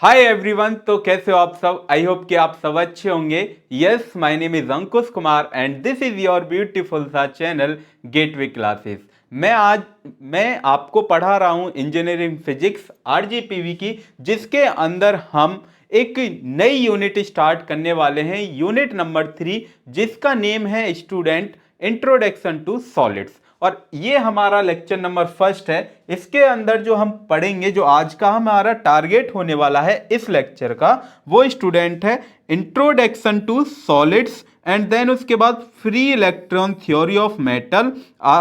Hi everyone. तो कैसे हो आप सब? आई होप कि आप सब अच्छे होंगे। Yes, my name is Ankush Kumar and this is your beautiful सा चैनल गेटवे क्लासेस। मैं आपको पढ़ा रहा हूं इंजीनियरिंग फिजिक्स आरजीपीवी की, जिसके अंदर हम एक नई यूनिट स्टार्ट करने वाले हैं, यूनिट नंबर 3, जिसका नेम है स्टूडेंट इंट्रोडक्शन टू सॉलिड्स। और ये हमारा लेक्चर नंबर फर्स्ट है। इसके अंदर जो हम पढ़ेंगे, जो आज का हमारा टारगेट होने वाला है इस लेक्चर का, वो स्टूडेंट है introduction to solids and then उसके बाद free electron theory of metal.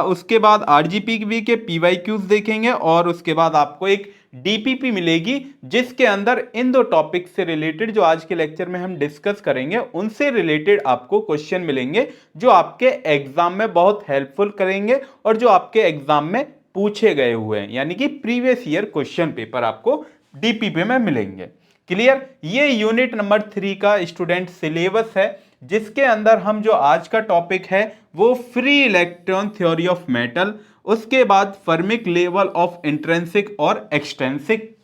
उसके बाद आरजीपीवी के पीवाईक्यूज देखेंगे और उसके बाद आपको एक डीपीपी मिलेगी, जिसके अंदर इन दो टॉपिक से रिलेटेड जो आज के लेक्चर में हम डिस्कस करेंगे उनसे रिलेटेड आपको क्वेश्चन मिलेंगे, जो आपके एग्जाम में बहुत हेल्पफुल करेंगे और जो आपके एग्जाम में पूछे गए हुए हैं, यानी कि प्रीवियस ईयर क्वेश्चन पेपर आपको डीपीपी में मिलेंगे। क्लियर? ये यूनिट नंबर 3 का स्टूडेंट सिलेबस है, जिसके अंदर हम जो आज का टॉपिक है वो free electron theory of metal, उसके बाद फर्मिक लेवल ऑफ इंट्रिंसिक और extrinsic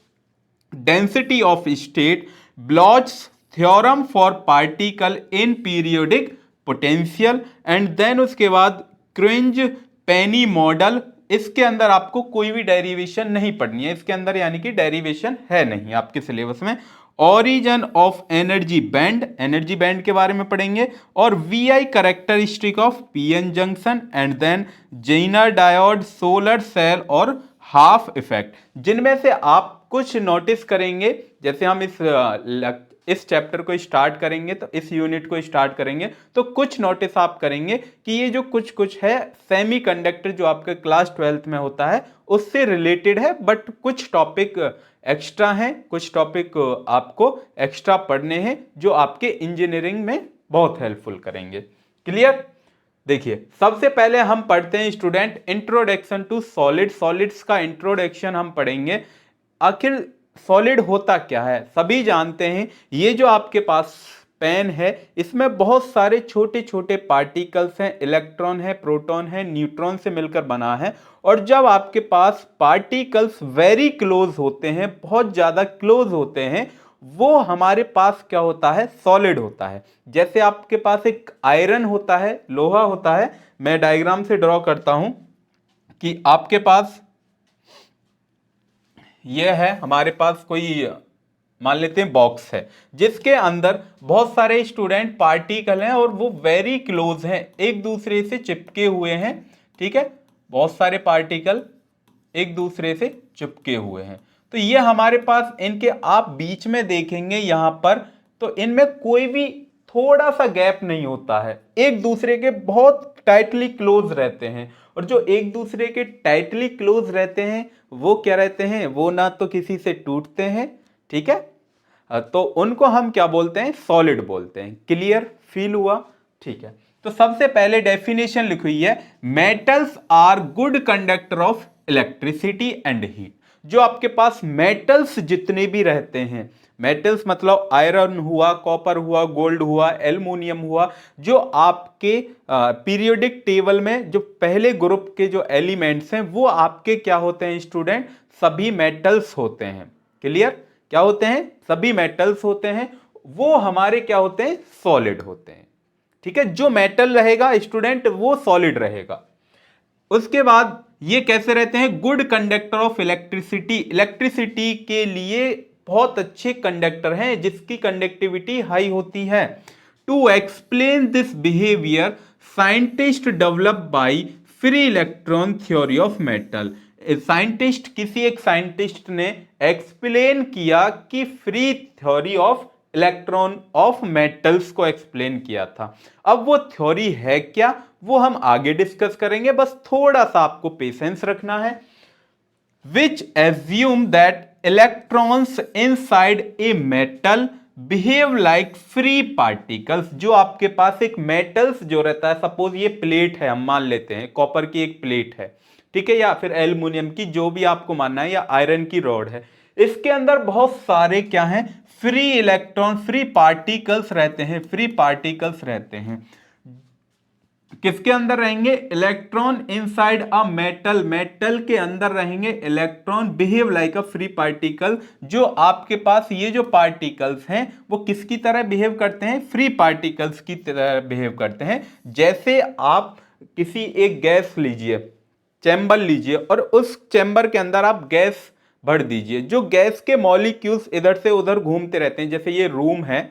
density of state, Bloch theorem for particle in periodic potential and then उसके बाद क्रिंज पेनी मॉडल। इसके अंदर आपको कोई भी डेरिवेशन नहीं पढ़नी है इसके अंदर, यानी कि डेरिवेशन है नहीं आपके सिलेबस में। ओरिजिन ऑफ एनर्जी बैंड के बारे में पढ़ेंगे और VI characteristic of PN junction and then Zener diode, solar cell और हाफ इफेक्ट, जिनमें से आप कुछ नोटिस करेंगे। जैसे हम इस चैप्टर को स्टार्ट करेंगे, तो इस यूनिट को स्टार्ट करेंगे तो कुछ नोटिस आप करेंगे कि ये जो कुछ है सेमीकंडक्टर जो आपके क्लास 12th में होता है उससे रिलेटेड है, बट कुछ टॉपिक एक्स्ट्रा हैं, कुछ टॉपिक आपको एक्स्ट्रा पढ़ने हैं जो आपके इंजीनियरिंग में बहुत हेल्पफुल करेंगे। क्लियर? देखिए, सबसे पहले हम पढ़ते हैं स्टूडेंट इंट्रोडक्शन टू सॉलिड्स का इंट्रोडक्शन हम पढ़ेंगे। आखिर सॉलिड होता क्या है? सभी जानते हैं, ये जो आपके पास पेन है इसमें बहुत सारे छोटे छोटे पार्टिकल्स हैं, इलेक्ट्रॉन है, प्रोटॉन है, न्यूट्रॉन से मिलकर बना है। और जब आपके पास पार्टिकल्स वेरी क्लोज होते हैं, बहुत ज्यादा क्लोज होते हैं, वो हमारे पास क्या होता है? सॉलिड होता है। जैसे आपके पास एक आयरन होता है, लोहा होता है। मैं डायग्राम से ड्रॉ करता हूं कि आपके पास ये है, हमारे पास कोई मान लेते हैं बॉक्स है, जिसके अंदर बहुत सारे स्टूडेंट पार्टिकल हैं और वो वेरी क्लोज हैं, एक दूसरे से चिपके हुए हैं। ठीक है, बहुत सारे पार्टिकल एक दूसरे से चिपके हुए हैं। तो ये हमारे पास इनके आप बीच में देखेंगे यहां पर, तो इनमें कोई भी थोड़ा सा गैप नहीं होता है, एक दूसरे के बहुत टाइटली क्लोज रहते हैं। और जो एक दूसरे के टाइटली क्लोज रहते हैं वो क्या रहते हैं? वो ना तो किसी से टूटते हैं, ठीक है, तो उनको हम क्या बोलते हैं? सॉलिड बोलते हैं। क्लियर? फील हुआ? ठीक है, तो सबसे पहले डेफिनेशन लिखी हुई है, metals are good conductor of electricity and heat. जो आपके पास मेटल्स जितने भी रहते हैं, मेटल्स मतलब आयरन हुआ, कॉपर हुआ, गोल्ड हुआ, एल्युमिनियम हुआ, जो आपके पीरियोडिक टेबल में जो पहले ग्रुप के जो एलिमेंट्स हैं वो आपके क्या होते हैं स्टूडेंट? सभी मेटल्स होते हैं। क्लियर? क्या होते हैं? सभी मेटल्स होते हैं, वो हमारे क्या होते हैं? सॉलिड होते हैं। ठीक है, जो मेटल रहेगा स्टूडेंट वो सॉलिड रहेगा। उसके बाद ये कैसे रहते हैं? Good conductor of electricity, electricity के लिए बहुत अच्छे कंडक्टर हैं, जिसकी कंडक्टिविटी हाई होती है। To explain this behaviour scientist develop by free electron theory of metal. Scientist, किसी एक साइंटिस्ट ने एक्सप्लेन किया कि free theory of electron of metals को एक्सप्लेन किया था। अब वो थ्योरी है क्या, वो हम आगे डिस्कस करेंगे, बस थोड़ा सा आपको पेशेंस रखना है। Which assume that electrons inside a metal behave like free particles. जो आपके पास एक मेटल्स जो रहता है, सपोज ये प्लेट है, हम मान लेते हैं कॉपर की एक प्लेट है, ठीक है, या फिर एल्युमिनियम की, जो भी आपको मानना है, या आयरन की रॉड है, इसके अंदर बहुत सारे क्या हैं? फ्री इलेक्ट्रॉन, फ्री पार्टिकल्स रहते हैं, फ्री पार्टिकल्स रहते हैं। किसके अंदर रहेंगे? Electron inside a metal, metal के अंदर रहेंगे electron, behave like a free particle. जो आपके पास ये जो पार्टिकल्स हैं वो किसकी तरह बिहेव करते हैं? फ्री पार्टिकल्स की तरह बिहेव करते हैं। जैसे आप किसी एक गैस लीजिए, चैम्बर लीजिए, और उस चैम्बर के अंदर आप गैस भर दीजिए। जो गैस के मॉलिक्यूल्स इधर से उधर घूमते रहते हैं, जैसे ये रूम है,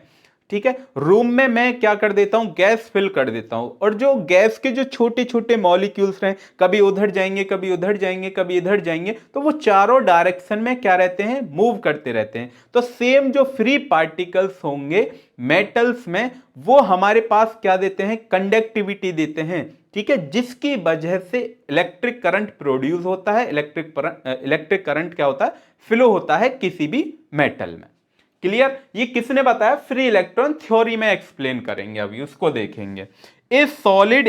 ठीक है, रूम में मैं क्या कर देता हूं? गैस फिल कर देता हूं, और जो गैस के जो छोटे छोटे मॉलिक्यूल्स हैं, कभी उधर जाएंगे, कभी उधर जाएंगे, कभी इधर जाएंगे, तो वो चारों डायरेक्शन में क्या रहते हैं? मूव करते रहते हैं। तो सेम जो फ्री पार्टिकल्स होंगे मेटल्स में, वो हमारे पास क्या देते हैं? कंडक्टिविटी देते हैं, ठीक है, जिसकी वजह से इलेक्ट्रिक करंट प्रोड्यूस होता है। इलेक्ट्रिक करंट क्या होता है? फ्लो होता है किसी भी मेटल में। क्लियर? ये किसने बताया? फ्री इलेक्ट्रॉन थ्योरी में एक्सप्लेन करेंगे, अभी उसको देखेंगे। ए solid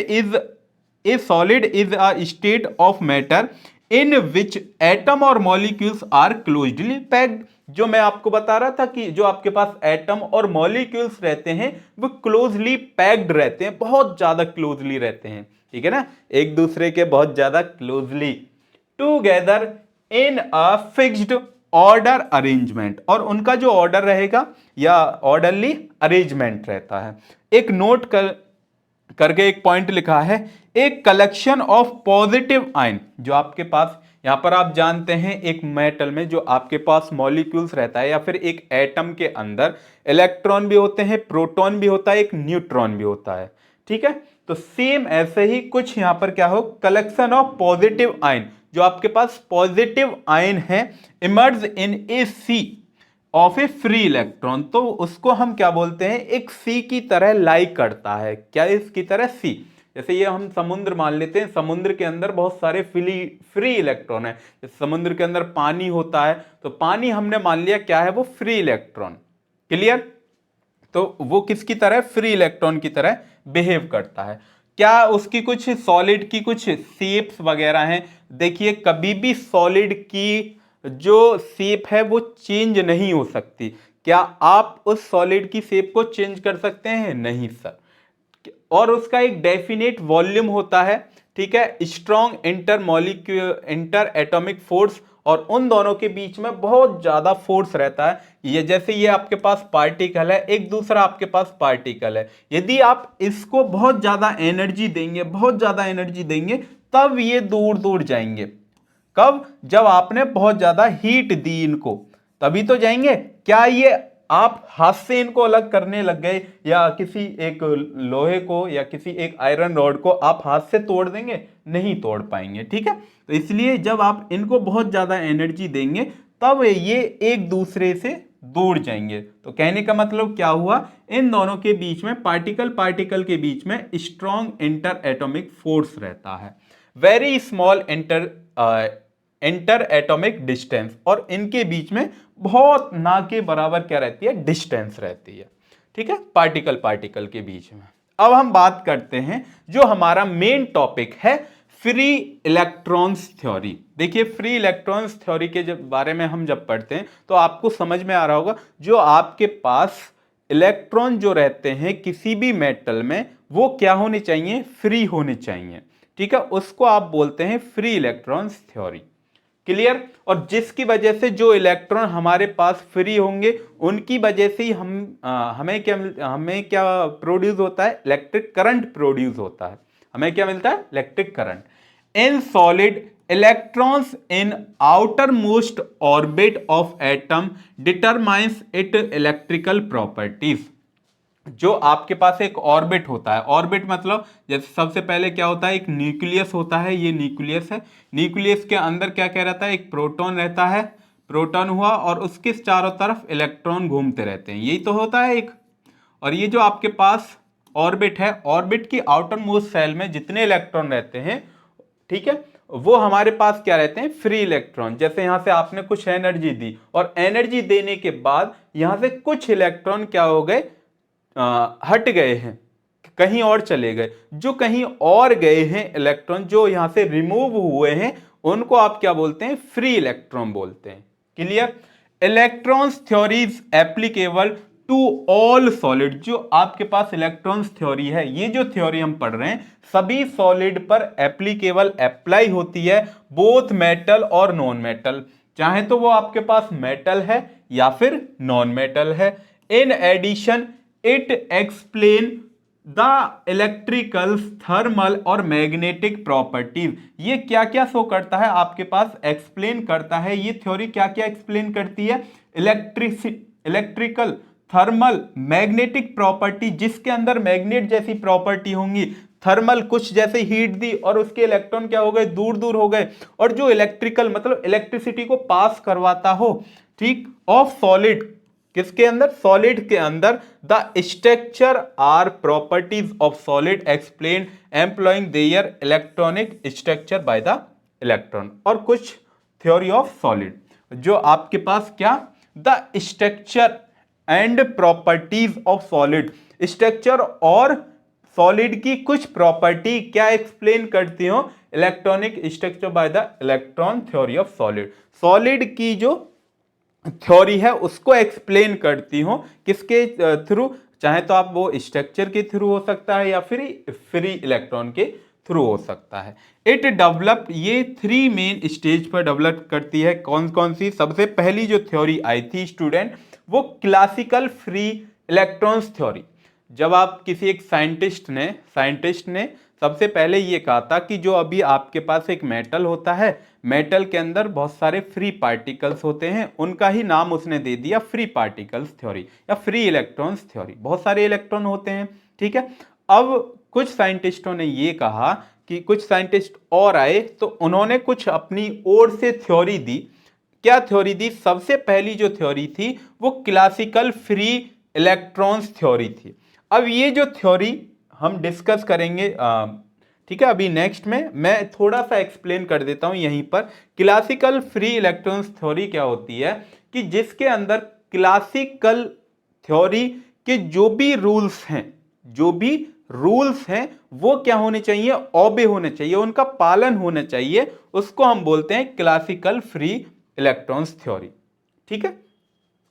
is a state of matter in which atom और मॉलिक्यूल्स आर क्लोजली पैक्ड। जो मैं आपको बता रहा था कि जो आपके पास एटम और मॉलिक्यूल्स रहते हैं वो क्लोजली पैक्ड रहते हैं, बहुत ज्यादा क्लोजली रहते हैं, ठीक है ना, एक दूसरे के बहुत ज्यादा closely, together in a fixed order arrangement. और उनका जो ऑर्डर रहेगा या ऑर्डरली अरेंजमेंट रहता है। एक नोट करके एक पॉइंट लिखा है, एक कलेक्शन ऑफ पॉजिटिव आयन। जो आपके पास यहां पर आप जानते हैं एक मेटल में जो आपके पास मॉलिक्यूल्स रहता है या फिर एक एटम के अंदर इलेक्ट्रॉन भी होते हैं, प्रोटॉन भी होता है, एक न्यूट्रॉन भी होता है, ठीक है। तो सेम ऐसे ही कुछ यहां पर क्या हो? Collection of positive ion. जो आपके पास पॉजिटिव आयन है emerge in a sea of a free electron, तो उसको हम क्या बोलते हैं? एक सी की तरह लाइक करता है। क्या इसकी तरह? सी। जैसे ये हम समुद्र मान लेते हैं, समुद्र के अंदर बहुत सारे फ्री इलेक्ट्रॉन है। जैसे समुद्र के अंदर पानी होता है, तो पानी हमने मान लिया क्या है? वो फ्री इलेक्ट्रॉन। क्लियर? तो वो किसकी तरह? फ्री इलेक्ट्रॉन की तरह बिहेव करता है। क्या उसकी कुछ सॉलिड की कुछ शेप्स वगैरह हैं? देखिए, कभी भी सॉलिड की जो शेप है वो चेंज नहीं हो सकती। क्या आप उस सॉलिड की शेप को चेंज कर सकते हैं? नहीं सर। और उसका एक डेफिनेट वॉल्यूम होता है, ठीक है, स्ट्रॉन्ग इंटर एटॉमिक फोर्स, और उन दोनों के बीच में बहुत ज्यादा फोर्स रहता है। ये जैसे ये आपके पास पार्टिकल है, एक दूसरा आपके पास पार्टिकल है, यदि आप इसको बहुत ज्यादा एनर्जी देंगे, बहुत ज्यादा एनर्जी देंगे, तब ये दूर दूर जाएंगे। कब? जब आपने बहुत ज्यादा हीट दी इनको, तभी तो जाएंगे। क्या ये आप हाथ से इनको अलग करने लग गए, या किसी एक लोहे को या किसी एक आयरन रॉड को आप हाथ से तोड़ देंगे? नहीं तोड़ पाएंगे, ठीक है। तो इसलिए जब आप इनको बहुत ज्यादा एनर्जी देंगे तब ये एक दूसरे से दूर जाएंगे। तो कहने का मतलब क्या हुआ? इन दोनों के बीच में, पार्टिकल पार्टिकल के बीच में स्ट्रॉन्ग इंटर एटॉमिक फोर्स रहता है। Very small inter atomic distance, और इनके बीच में बहुत ना के बराबर क्या रहती है? डिस्टेंस रहती है, ठीक है, पार्टिकल पार्टिकल के बीच में। अब हम बात करते हैं जो हमारा मेन टॉपिक है, फ्री इलेक्ट्रॉन्स थ्योरी। देखिए, फ्री इलेक्ट्रॉन्स थ्योरी के जब बारे में हम जब पढ़ते हैं तो आपको समझ में आ रहा होगा, जो आपके पास इलेक्ट्रॉन जो रहते हैं किसी भी मेटल में, वो क्या होने चाहिए? फ्री होने चाहिए, ठीक है, उसको आप बोलते हैं फ्री इलेक्ट्रॉन्स थ्योरी। क्लियर? और जिसकी वजह से जो इलेक्ट्रॉन हमारे पास फ्री होंगे उनकी वजह से ही हमें क्या प्रोड्यूस होता है? इलेक्ट्रिक करंट प्रोड्यूस होता है। हमें क्या मिलता है? Electric current. In solid, electrons in outer most orbit of atom determines it electrical properties. जो आपके पास एक ऑर्बिट होता है, ऑर्बिट मतलब जैसे सबसे पहले क्या होता है? एक न्यूक्लियस होता है, ये न्यूक्लियस है। न्यूक्लियस के अंदर क्या क्या रहता है? एक प्रोटॉन रहता है, प्रोटॉन हुआ, और उसके चारों तरफ इलेक्ट्रॉन घूमते रहते हैं, यही तो होता है एक। और ये जो आपके पास ऑर्बिट है, ऑर्बिट की आउटर मोस्ट शेल में जितने इलेक्ट्रॉन रहते हैं, ठीक है, वो हमारे पास क्या रहते हैं? Free electron. जैसे यहां से आपने कुछ एनर्जी दी, और एनर्जी देने के बाद यहां से कुछ इलेक्ट्रॉन क्या हो गए? हट गए हैं, कहीं और चले गए। जो कहीं और गए हैं इलेक्ट्रॉन, जो यहां से रिमूव हुए हैं, उनको आप क्या बोलते हैं? फ्री इलेक्ट्रॉन बोलते हैं। Clear? Electrons theory is applicable to all solid. जो आपके पास इलेक्ट्रॉन्स थ्योरी है, ये जो थ्योरी हम पढ़ रहे हैं सभी सॉलिड पर एप्लीकेबल अप्लाई होती है, बोथ मेटल और नॉन मेटल, चाहे तो वो आपके पास मेटल है या फिर नॉन मेटल है। In addition it explain the electrical, thermal और मैग्नेटिक प्रॉपर्टीज। ये क्या क्या शो करता है आपके पास, एक्सप्लेन करता है, ये थ्योरी क्या क्या एक्सप्लेन करती है, इलेक्ट्रिकल, थर्मल, मैग्नेटिक प्रॉपर्टी, जिसके अंदर मैग्नेट जैसी प्रॉपर्टी होंगी, थर्मल कुछ जैसे हीट दी और उसके इलेक्ट्रॉन क्या हो गए, दूर दूर हो गए, और जो इलेक्ट्रिकल मतलब इलेक्ट्रिसिटी को पास करवाता हो, ठीक, ऑफ सॉलिड, किसके अंदर, सॉलिड के अंदर, the structure are properties of solid explain employing their electronic structure by the electron. और कुछ थ्योरी ऑफ सॉलिड जो आपके पास क्या, the structure and properties of solid, structure और सॉलिड की कुछ प्रॉपर्टी क्या एक्सप्लेन करती हो, electronic structure by the electron theory of solid, solid की जो थ्योरी है उसको एक्सप्लेन करती हो, किसके थ्रू, चाहे तो आप वो स्ट्रक्चर के थ्रू हो सकता है या फिर फ्री इलेक्ट्रॉन के थ्रू हो सकता है। इट डेवलप, ये थ्री मेन स्टेज पर डेवलप करती है, कौन कौन सी, सबसे पहली जो थ्योरी आई थी स्टूडेंट, वो क्लासिकल फ्री इलेक्ट्रॉन्स थ्योरी। जब आप किसी एक साइंटिस्ट ने सबसे पहले ये कहा था कि जो अभी आपके पास एक मेटल होता है, मेटल के अंदर बहुत सारे फ्री पार्टिकल्स होते हैं, उनका ही नाम उसने दे दिया फ्री पार्टिकल्स थ्योरी या फ्री इलेक्ट्रॉन्स थ्योरी, बहुत सारे इलेक्ट्रॉन होते हैं, ठीक है। अब कुछ साइंटिस्टों ने ये कहा कि कुछ साइंटिस्ट और आए तो उन्होंने कुछ अपनी ओर से थ्योरी दी। क्या थ्योरी दी, सबसे पहली जो थ्योरी थी वो क्लासिकल फ्री इलेक्ट्रॉन्स थ्योरी थी। अब ये जो थ्योरी हम डिस्कस करेंगे, ठीक है, अभी नेक्स्ट में मैं थोड़ा सा एक्सप्लेन कर देता हूं यहीं पर। क्लासिकल फ्री इलेक्ट्रॉन्स थ्योरी क्या होती है कि जिसके अंदर क्लासिकल थ्योरी के जो भी रूल्स हैं वो क्या होने चाहिए, ओबे होने चाहिए, उनका पालन होना चाहिए, उसको हम बोलते हैं क्लासिकल फ्री इलेक्ट्रॉन्स थ्योरी, ठीक है।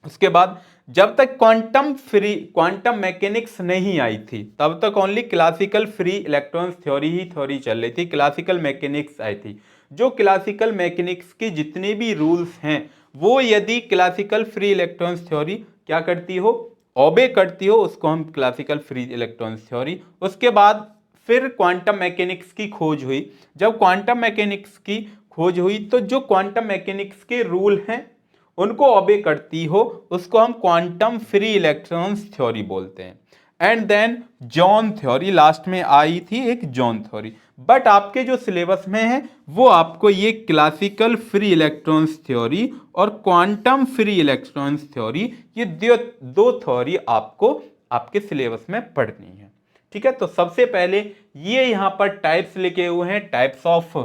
उसके बाद जब तक क्वांटम मैकेनिक्स नहीं आई थी तब तक only classical free electrons theory ही थ्योरी चल रही थी, क्लासिकल मैकेनिक्स आई थी। जो क्लासिकल मैकेनिक्स के जितने भी रूल्स हैं वो यदि क्लासिकल फ्री इलेक्ट्रॉन्स थ्योरी क्या करती हो, ओबे करती हो, उसको हम क्लासिकल फ्री इलेक्ट्रॉन्स थ्योरी। उसके बाद फिर क्वांटम मैकेनिक्स की खोज हुई। जब क्वांटम मैकेनिक्स की खोज हुई तो जो क्वांटम मैकेनिक्स के रूल हैं उनको ओबे करती हो, उसको हम क्वांटम फ्री इलेक्ट्रॉन्स थ्योरी बोलते हैं। And then zone theory last में आई थी, एक जॉन थ्योरी। बट आपके जो सिलेबस में है वो आपको ये क्लासिकल फ्री इलेक्ट्रॉन्स थ्योरी और क्वांटम फ्री इलेक्ट्रॉन्स थ्योरी, ये दो थ्योरी आपको आपके सिलेबस में पढ़नी है, ठीक है। तो सबसे पहले ये यहां पर टाइप्स लिखे हुए हैं, types of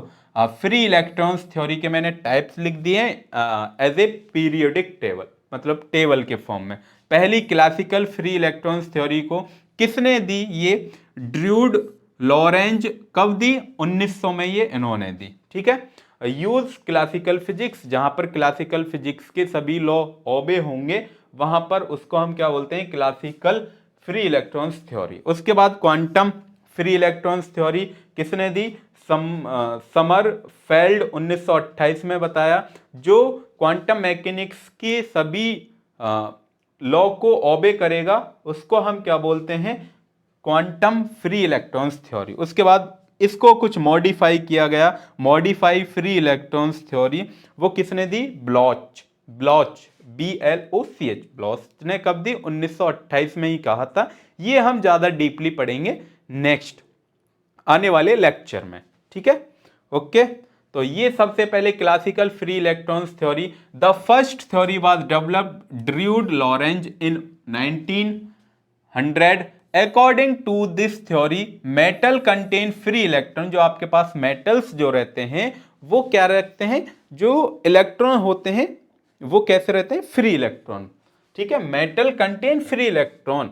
free electrons theory के मैंने टाइप्स लिख दिए एज ए पीरियोडिक टेबल, मतलब टेबल के फॉर्म में। पहली क्लासिकल फ्री इलेक्ट्रॉन्स थ्योरी को किसने दी, ये ड्रूड लॉरेंज, कब दी, 1900 में ये इन्होंने दी, ठीक है। यूज क्लासिकल फिजिक्स, जहां पर क्लासिकल फिजिक्स के सभी लॉ ओबे होंगे वहां पर उसको हम क्या बोलते हैं, क्लासिकल फ्री इलेक्ट्रॉन्स थ्योरी। उसके बाद क्वांटम फ्री इलेक्ट्रॉन्स थ्योरी किसने दी, समरफेल्ड 1928 में बताया। जो क्वांटम मैकेनिक्स के सभी लॉ को ओबे करेगा उसको हम क्या बोलते हैं, क्वांटम फ्री इलेक्ट्रॉन्स थ्योरी। उसके बाद इसको कुछ मॉडिफाई किया गया, मॉडिफाई फ्री इलेक्ट्रॉन्स थ्योरी, वो किसने दी, ब्लॉच, BLOCH, ब्लॉच ने कब दी, 1928 में ही कहा था। ये हम ज्यादा डीपली पढ़ेंगे नेक्स्ट आने वाले लेक्चर में, ठीक है, ओके। तो ये सबसे पहले classical free electrons theory. The first theory was developed Drude Lorentz in 1900। According to this theory metal contain free electron, जो आपके पास मेटल्स जो रहते हैं वो क्या रखते हैं, जो इलेक्ट्रॉन होते हैं वो कैसे रहते हैं, फ्री इलेक्ट्रॉन, ठीक है। Metal contain free electron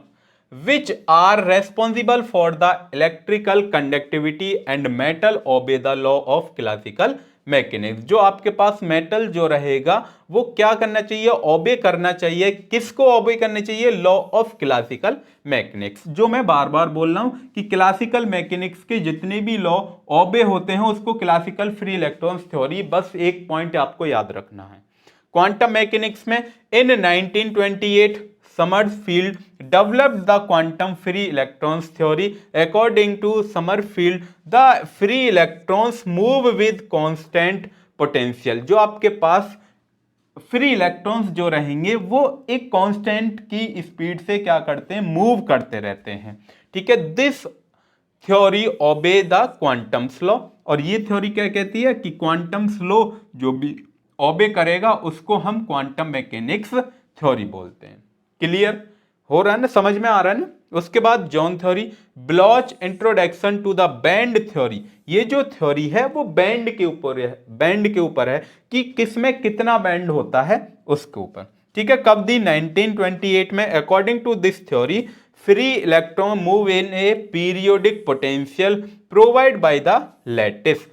which are responsible for the electrical conductivity and metal obey the law of classical mechanics. जो आपके पास मेटल जो रहेगा वो क्या करना चाहिए, ओबे करना चाहिए। किसको ओबे करना चाहिए, लॉ ऑफ क्लासिकल मैकेनिक्स। जो मैं बार बार बोल रहा हूं कि क्लासिकल मैकेनिक्स के जितने भी लॉ ओबे होते हैं उसको क्लासिकल फ्री इलेक्ट्रॉन्स थ्योरी, बस एक पॉइंट आपको याद रखना है। क्वांटम मैकेनिक्स में इन 1928 Sommerfeld developed the quantum free electrons theory. According to Summerfield, the free electrons move with constant potential. जो आपके पास फ्री इलेक्ट्रॉन्स जो रहेंगे वो एक कांस्टेंट की स्पीड से क्या करते हैं, मूव करते रहते हैं। ठीक है, this theory obey the quantums law. और ये थ्योरी क्या कहती है कि क्वांटम्स लॉ जो भी ओबे करेगा उसको हम क्वांटम मैकेनिक्स थ्योरी बोलते हैं। क्लियर हो रहा है ना, समझ में आ रहा है ना। उसके बाद zone theory, Bloch introduction to the band theory. ये जो थ्योरी है वो बैंड के ऊपर है कि किसमें कितना बैंड होता है उसके ऊपर। ठीक है, कब दी, 1928 में। According to this theory free electron move in a periodic potential provide by the lattice.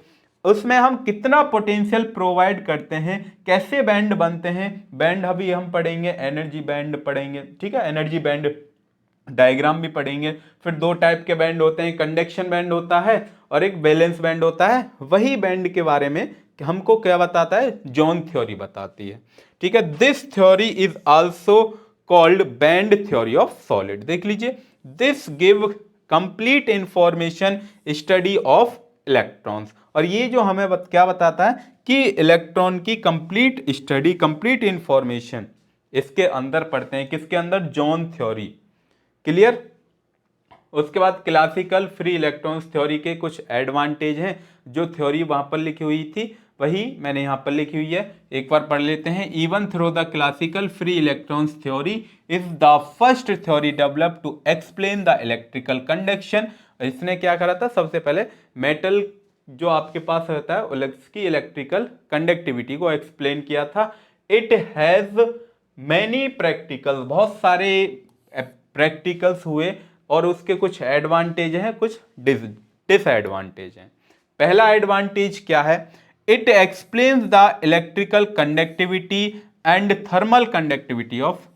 उसमें हम कितना पोटेंशियल प्रोवाइड करते हैं, कैसे बैंड बनते हैं, बैंड अभी हम पढ़ेंगे, एनर्जी बैंड पढ़ेंगे। ठीक है, एनर्जी बैंड डायग्राम भी पढ़ेंगे। फिर दो टाइप के बैंड होते हैं, कंडक्शन बैंड होता है और एक वैलेंस बैंड होता है। वही बैंड के बारे में हमको क्या बताता है, जॉन थ्योरी बताती है। ठीक है, this theory is also called band theory of solid. देख लीजिए, this give complete information study of electrons. और ये जो हमें क्या बताता है कि इलेक्ट्रॉन की कंप्लीट स्टडी, कंप्लीट इंफॉर्मेशन इसके अंदर पढ़ते हैं, किसके अंदर, जॉन थ्योरी। क्लियर। उसके बाद क्लासिकल फ्री इलेक्ट्रॉन्स थ्योरी के कुछ एडवांटेज हैं। जो थ्योरी वहां पर लिखी हुई थी वही मैंने यहां पर लिखी हुई है, एक बार पढ़ लेते हैं। Even through the classical free electrons theory is the first theory develop to explain the electrical conduction. इसने क्या करा था, सबसे पहले मेटल जो आपके पास रहता है उसकी इलेक्ट्रिकल कंडक्टिविटी को एक्सप्लेन किया था। इट हैज मैनी प्रैक्टिकल, बहुत सारे प्रैक्टिकल्स हुए और उसके कुछ एडवांटेज हैं, कुछ डिसएडवांटेज हैं। पहला एडवांटेज क्या है, it explains the electrical conductivity and thermal conductivity of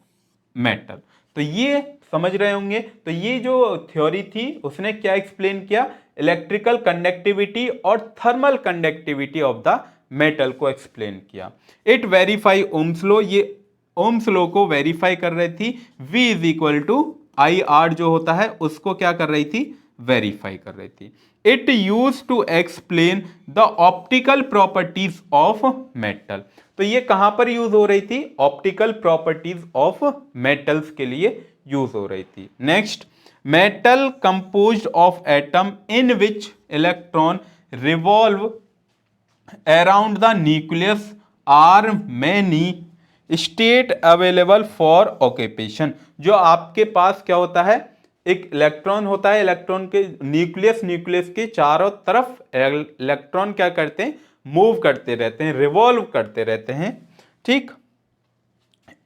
metal. तो ये समझ रहे होंगे, तो ये जो थ्योरी थी उसने क्या एक्सप्लेन किया, इलेक्ट्रिकल कंडक्टिविटी और thermal conductivity of the metal को एक्सप्लेन किया। इट वेरीफाई ओम्स लॉ, ये ओम्स लॉ को वेरीफाई कर रही थी। V is equal to I R जो होता है उसको क्या कर रही थी, वेरीफाई कर रही थी। It use to explain the optical properties of metal. तो ये कहां पर यूज हो रही थी, ऑप्टिकल प्रॉपर्टीज ऑफ मेटल्स के लिए यूज हो रही थी। Next, metal composed of atom in which electron revolve around the nucleus are many state available for occupation. जो आपके पास क्या होता है, एक इलेक्ट्रॉन होता है, इलेक्ट्रॉन के न्यूक्लियस के चारों तरफ इलेक्ट्रॉन क्या करते हैं, मूव करते रहते हैं, रिवॉल्व करते रहते हैं। ठीक,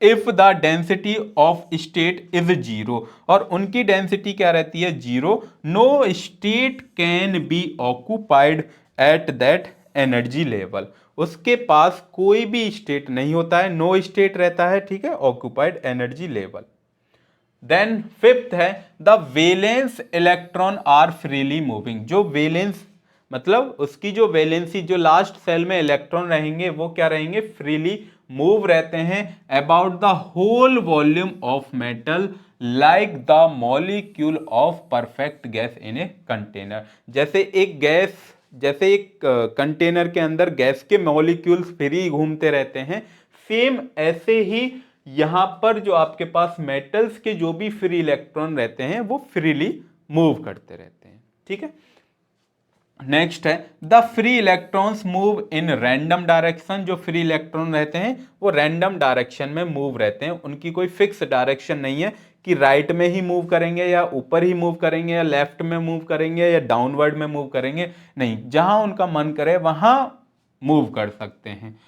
if the density of state is zero, और उनकी डेंसिटी क्या रहती है, zero, no state can be occupied at that energy level. उसके पास कोई भी स्टेट नहीं होता है, नो स्टेट रहता है। ठीक है, occupied energy level. Then fifth है, the valence electron are freely moving. जो वैलेंस मतलब उसकी जो वैलेंसी, जो लास्ट सेल में इलेक्ट्रॉन रहेंगे वो क्या रहेंगे, फ्रीली मूव रहते हैं about the whole volume of metal like the molecule of perfect gas in a container. जैसे एक कंटेनर के अंदर गैस के मॉलिक्यूल्स फ्री घूमते रहते हैं, सेम ऐसे ही यहां पर जो आपके पास मेटल्स के जो भी फ्री इलेक्ट्रॉन रहते हैं वो फ्रीली मूव करते रहते हैं। ठीक है, नेक्स्ट है, the free electrons move in random direction. जो फ्री इलेक्ट्रॉन रहते हैं वो रैंडम डायरेक्शन में मूव रहते हैं, उनकी कोई फिक्स डायरेक्शन नहीं है कि राइट में ही मूव करेंगे या ऊपर ही मूव करेंगे या लेफ्ट में मूव करेंगे या डाउनवर्ड में मूव करेंगे, नहीं, जहां उनका मन करे वहां मूव कर सकते हैं।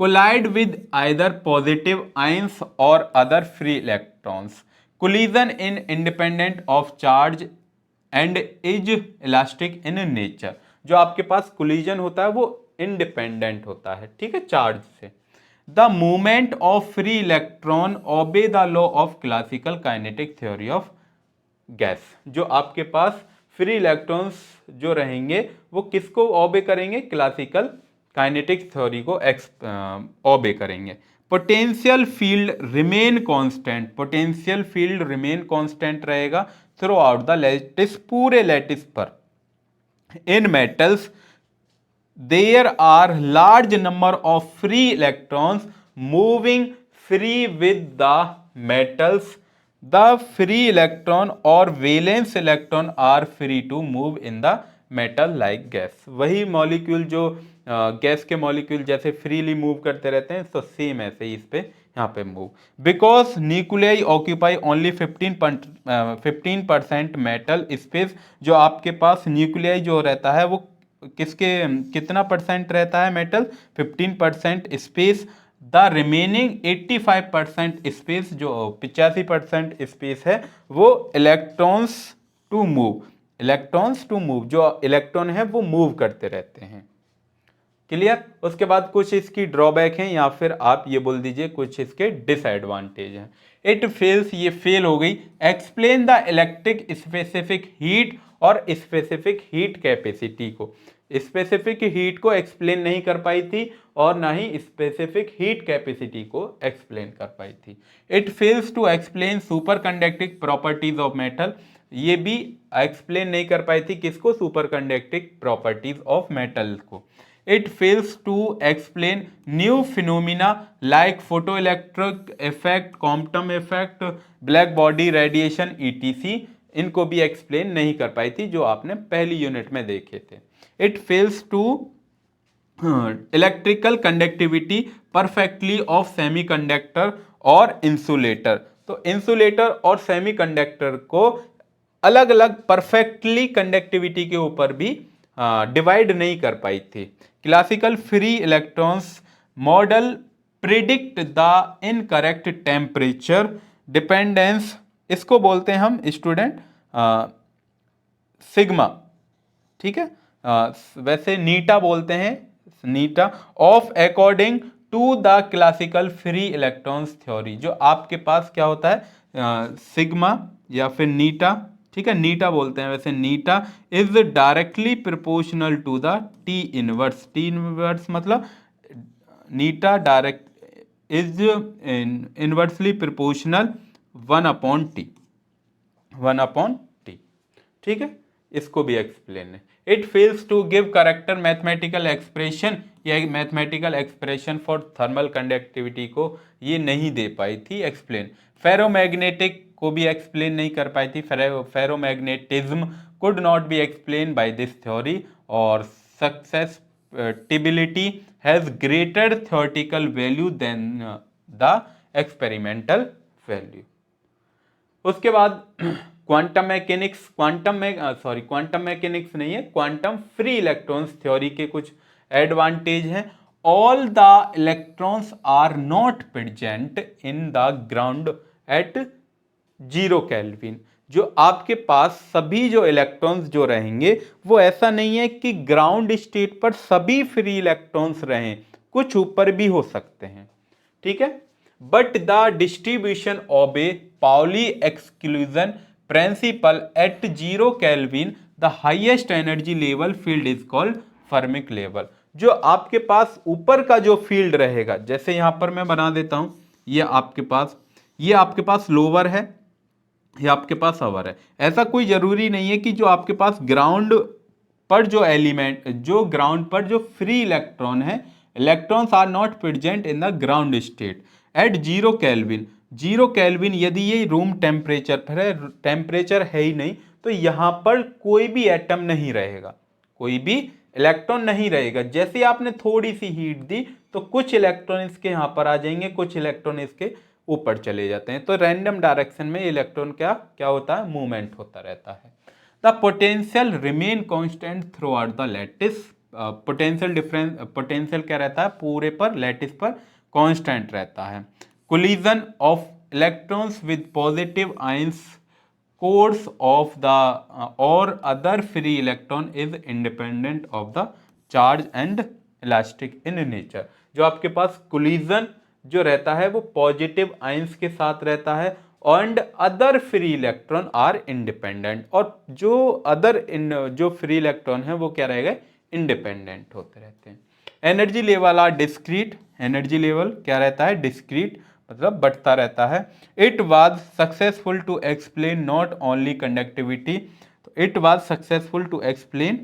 Collide with either positive ions और other free electrons, collision in independent of charge and is elastic in nature. जो आपके पास कोलिजन होता है वो इंडिपेंडेंट होता है, ठीक है, चार्ज से। The movement of free electron obey the law of classical kinetic theory of gas. जो आपके पास फ्री इलेक्ट्रॉन्स जो रहेंगे वो किसको ओबे करेंगे, क्लासिकल काइनेटिक थ्योरी को ओबे करेंगे। Potential field remain constant, potential field remain constant रहेगा थ्रू आउट द लैटिस, पूरे लैटिस पर। इन metals there are large number of free electrons moving free with the metals. The free electron or valence electron are free to move in the metal like gas. वही molecule जो gas के molecule जैसे freely move करते रहते हैं, तो same ऐसे ही इस पे यहाँ पे move. Because nuclei occupy only 15% metal space. जो आपके पास न्यूक्लियाई जो रहता है वो किसके कितना परसेंट रहता है, metal 15% space. The remaining 85% space, जो 85% स्पेस है, वो electrons to move, electrons to move, जो इलेक्ट्रॉन है वो मूव करते रहते हैं। क्लियर। उसके बाद कुछ इसकी ड्रॉबैक हैं, या फिर आप ये बोल दीजिए कुछ इसके डिसएडवांटेज हैं। इट फेल्स, ये फेल हो गई। Explain the electric specific heat और स्पेसिफिक हीट कैपेसिटी को, स्पेसिफिक हीट को एक्सप्लेन नहीं कर पाई थी और ना ही स्पेसिफिक हीट कैपेसिटी को एक्सप्लेन कर पाई थी। It fails to explain super conducting properties of metal, ये भी एक्सप्लेन नहीं कर पाई थी किसको, super conducting properties of metal को। It fails to explain new phenomena like photoelectric effect, quantum effect, black body radiation etc. इनको भी एक्सप्लेन नहीं कर पाई थी जो आपने पहली यूनिट में देखे थे। It fails to electrical conductivity perfectly of semiconductor और इंसुलेटर। तो इंसुलेटर और सेमीकंडक्टर को अलग अलग परफेक्टली कंडक्टिविटी के ऊपर भी डिवाइड नहीं कर पाई थी। Classical free electrons model predict the incorrect temperature dependence, इसको बोलते हैं हम स्टूडेंट सिग्मा, ठीक है, वैसे नीटा बोलते हैं, नीटा of according to the classical free electrons theory. जो आपके पास क्या होता है सिग्मा या फिर नीटा, ठीक है, नीटा बोलते हैं वैसे, नीटा is directly proportional to the T inverse, T inverse मतलब नीटा direct is inversely proportional 1/T, 1/T, ठीक है, इसको भी एक्सप्लेन है। It fails to give correct mathematical expression, या mathematical expression for thermal conductivity को ये नहीं दे पाई थी एक्सप्लेन। फेरोमैग्नेटिक को भी एक्सप्लेन नहीं कर पाई थी, ferromagnetism could not be explain by this theory, और susceptibility has greater theoretical value than the experimental value. उसके बाद क्वांटम मैकेनिक्स, क्वांटम मैकेनिक्स नहीं है, क्वांटम फ्री इलेक्ट्रॉन्स थ्योरी के कुछ एडवांटेज हैं। All the electrons are not present in the ground at 0 kelvin. जो आपके पास सभी जो इलेक्ट्रॉन्स जो रहेंगे वो ऐसा नहीं है कि ग्राउंड स्टेट पर सभी फ्री इलेक्ट्रॉन्स रहें, कुछ ऊपर भी हो सकते हैं, ठीक है। But the distribution obey Pauli exclusion principle at 0 kelvin the highest energy level filled is called Fermi level. जो आपके पास ऊपर का जो फील्ड रहेगा, जैसे यहां पर मैं बना देता हूं, ये आपके पास लोअर है, ये आपके पास अवर है। ऐसा कोई जरूरी नहीं है कि जो आपके पास ग्राउंड पर जो एलिमेंट, जो ग्राउंड पर जो फ्री इलेक्ट्रॉन है, electrons are not present in the ground state at 0 kelvin. 0 kelvin यदि ये रूम टेम्परेचर पर है, टेम्परेचर है ही नहीं, तो यहां पर कोई भी एटम नहीं रहेगा, कोई भी इलेक्ट्रॉन नहीं रहेगा। जैसे आपने थोड़ी सी हीट दी तो कुछ इलेक्ट्रॉन इसके यहां पर आ जाएंगे, कुछ इलेक्ट्रॉन इसके ऊपर चले जाते हैं। तो रैंडम डायरेक्शन में इलेक्ट्रॉन क्या होता है, मूवमेंट होता रहता है। The potential remain constant through out the lattice, potential क्या रहता है, पूरे पर लैटिस पर कांस्टेंट रहता है। Collision of electrons with positive ions cores of the और other free electron is independent of the charge and elastic in nature. जो आपके पास कोलिजन जो रहता है वो पॉजिटिव आयंस के साथ रहता है, and other free electron are independent, और जो फ्री इलेक्ट्रॉन है वो क्या रहेगा, इंडिपेंडेंट होते रहते हैं। Energy level are discrete, energy level क्या रहता है, डिस्क्रीट मतलब बढ़ता रहता है। It was successful to explain not only conductivity, तो it was successful to explain,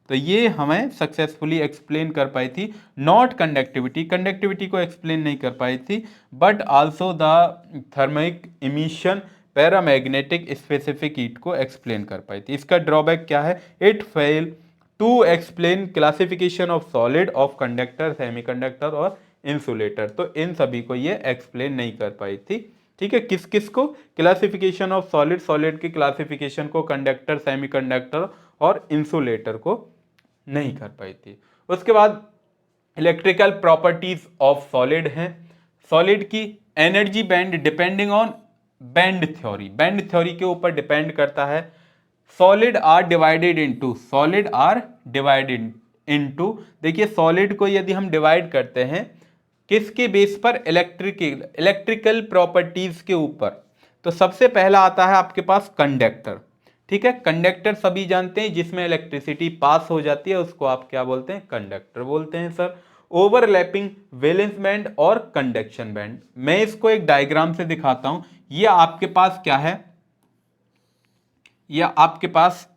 तो ये हमें सक्सेसफुली एक्सप्लेन कर पाई थी, नॉट कंडक्टिविटी, कंडक्टिविटी को एक्सप्लेन नहीं कर पाई थी, but also the thermic emission paramagnetic specific heat को एक्सप्लेन कर पाई थी। इसका ड्रॉबैक क्या है, it fail to explain classification of solid, of conductor, semiconductor और इंसुलेटर, तो इन सभी को ये एक्सप्लेन नहीं कर पाई थी। ठीक है, किस किस को, क्लासिफिकेशन ऑफ सॉलिड, सॉलिड की क्लासिफिकेशन को, कंडक्टर, सेमीकंडक्टर और इंसुलेटर को नहीं कर पाई थी। उसके बाद इलेक्ट्रिकल प्रॉपर्टीज ऑफ सॉलिड हैं। सॉलिड की energy band depending on band theory, band theory के ऊपर डिपेंड करता है। Solid are divided into, solid are divided into, देखिए सॉलिड को यदि हम डिवाइड करते हैं किसके बेस पर, इलेक्ट्रिकल प्रॉपर्टीज के ऊपर, तो सबसे पहला आता है आपके पास कंडक्टर। ठीक है, कंडक्टर सभी जानते हैं, जिसमें इलेक्ट्रिसिटी पास हो जाती है उसको आप क्या बोलते हैं, कंडक्टर बोलते हैं सर। ओवरलैपिंग वैलेंस बैंड और कंडक्शन बैंड, मैं इसको एक डायग्राम से दिखाता हूं। ये आपके पास क्या है, या आपके पास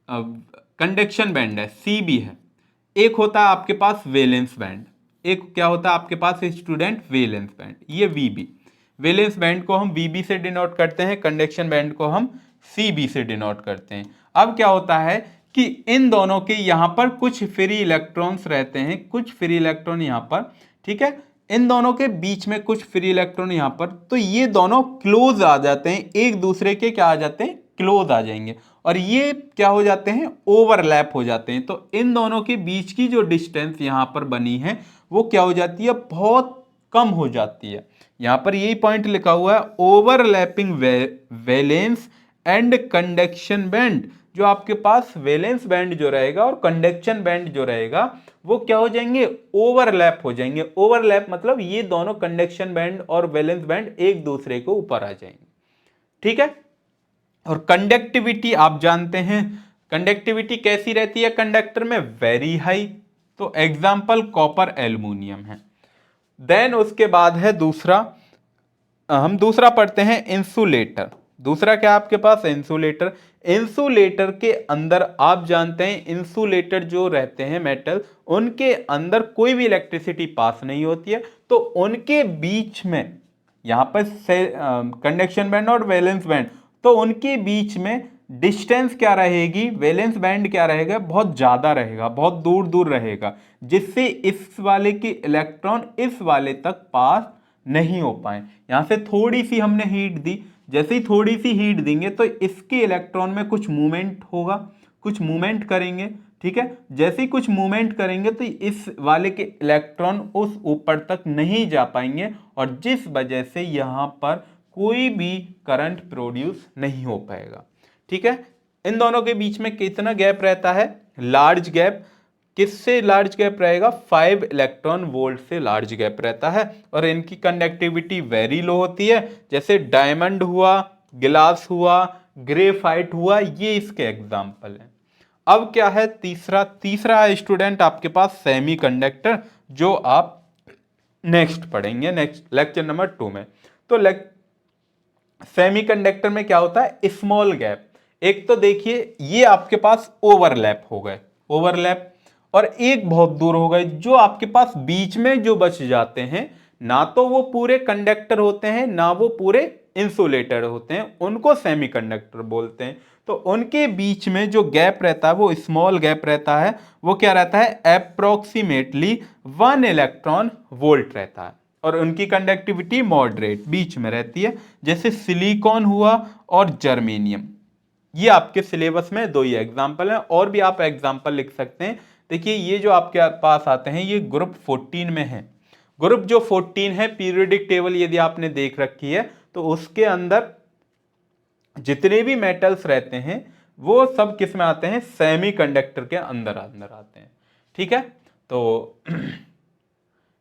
कंडक्शन बैंड है, CB है। एक होता है आपके पास वैलेंस बैंड, एक क्या होता है आपके पास स्टूडेंट, वैलेंस बैंड, ये VB। वैलेंस बैंड को हम VB से डिनोट करते हैं, कंडक्शन बैंड को हम CB से डिनोट करते हैं। अब क्या होता है कि इन दोनों के यहाँ पर कुछ फ्री इलेक्ट्रॉन्स रहते हैं, कुछ फ्री इलेक्ट्रॉन यहाँ पर, ठीक है, इन दोनों के बीच में कुछ फ्री इलेक्ट्रॉन यहाँ पर, तो ये दोनों क्लोज आ जाते हैं, एक दूसरे के क्या आ जाते हैं, क्लोज आ जाएंगे, और ये क्या हो जाते हैं, ओवरलैप हो जाते हैं। तो इन दोनों के बीच की जो डिस्टेंस यहाँ पर बनी है वो क्या हो जाती है, बहुत कम हो जाती है। यहाँ पर यही पॉइंट लिखा हुआ है, overlapping valence and conduction band. जो आपके पास वैलेंस बैंड जो रहेगा और कंडक्शन बैंड जो रहेगा वो क्या हो जाएंगे, ओवरलैप हो जाएंगे। ओवरलैप मतलब ये दोनों कंडक्शन बैंड और वैलेंस बैंड एक दूसरे के ऊपर आ जाएंगे। ठीक है, और कंडक्टिविटी आप जानते हैं, कंडक्टिविटी कैसी रहती है कंडक्टर में, वेरी हाई, तो एग्जाम्पल कॉपर एल्यूमिनियम है। देन उसके बाद है दूसरा, हम दूसरा पढ़ते हैं इंसुलेटर। दूसरा क्या आपके पास, इंसुलेटर। इंसुलेटर के अंदर आप जानते हैं, इंसुलेटर जो रहते हैं मेटल, उनके अंदर कोई भी इलेक्ट्रिसिटी पास नहीं होती है, तो उनके बीच में यहां पर कंडक्शन बैंड और वैलेंस बैंड, तो उनके बीच में डिस्टेंस क्या रहेगी, वैलेंस बैंड क्या रहेगा, बहुत ज्यादा रहेगा, बहुत दूर दूर रहेगा, जिससे इस वाले के इलेक्ट्रॉन इस वाले तक पास नहीं हो पाए। यहां से थोड़ी सी हमने हीट दी, जैसे ही थोड़ी सी हीट देंगे तो इसके इलेक्ट्रॉन में कुछ मूवमेंट होगा, कुछ मूवमेंट करेंगे। ठीक है, जैसे ही कुछ मूवमेंट करेंगे तो इस वाले के इलेक्ट्रॉन उस ऊपर तक नहीं जा पाएंगे, और जिस वजह से यहां पर कोई भी करंट प्रोड्यूस नहीं हो पाएगा। ठीक है, इन दोनों के बीच में कितना गैप रहता है, लार्ज गैप। किससे लार्ज गैप रहेगा, 5 इलेक्ट्रॉन वोल्ट से लार्ज गैप रहता है, और इनकी कंडक्टिविटी वेरी लो होती है। जैसे डायमंड हुआ, गिलास हुआ, ग्रेफाइट हुआ, ये इसके एग्जाम्पल हैं। अब क्या है तीसरा है स्टूडेंट आपके पास सेमीकंडक्टर, जो आप नेक्स्ट पढ़ेंगे, नेक्स्ट लेक्चर नंबर 2 में। तो सेमीकंडक्टर में क्या होता है, स्मॉल गैप। एक तो देखिए ये आपके पास ओवरलैप हो गए, ओवरलैप, और एक बहुत दूर हो गए। जो आपके पास बीच में जो बच जाते हैं, ना तो वो पूरे कंडक्टर होते हैं ना वो पूरे इंसुलेटर होते हैं, उनको सेमीकंडक्टर बोलते हैं। तो उनके बीच में जो गैप रहता है वो स्मॉल गैप रहता है, वो क्या रहता है, अप्रोक्सीमेटली 1 इलेक्ट्रॉन वोल्ट रहता है, और उनकी कंडक्टिविटी मॉडरेट बीच में रहती है। जैसे सिलिकॉन हुआ और जर्मेनियम, ये आपके सिलेबस में 2 ही एग्जाम्पल हैं, और भी आप एग्जाम्पल लिख सकते हैं। देखिए ये जो आपके पास आते हैं ये ग्रुप 14 में है। ग्रुप जो 14 है, पीरियोडिक टेबल यदि आपने देख रखी है तो उसके अंदर जितने भी मेटल्स रहते हैं वो सब किस में आते हैं, सेमीकंडक्टर के अंदर अंदर आते हैं। ठीक है, तो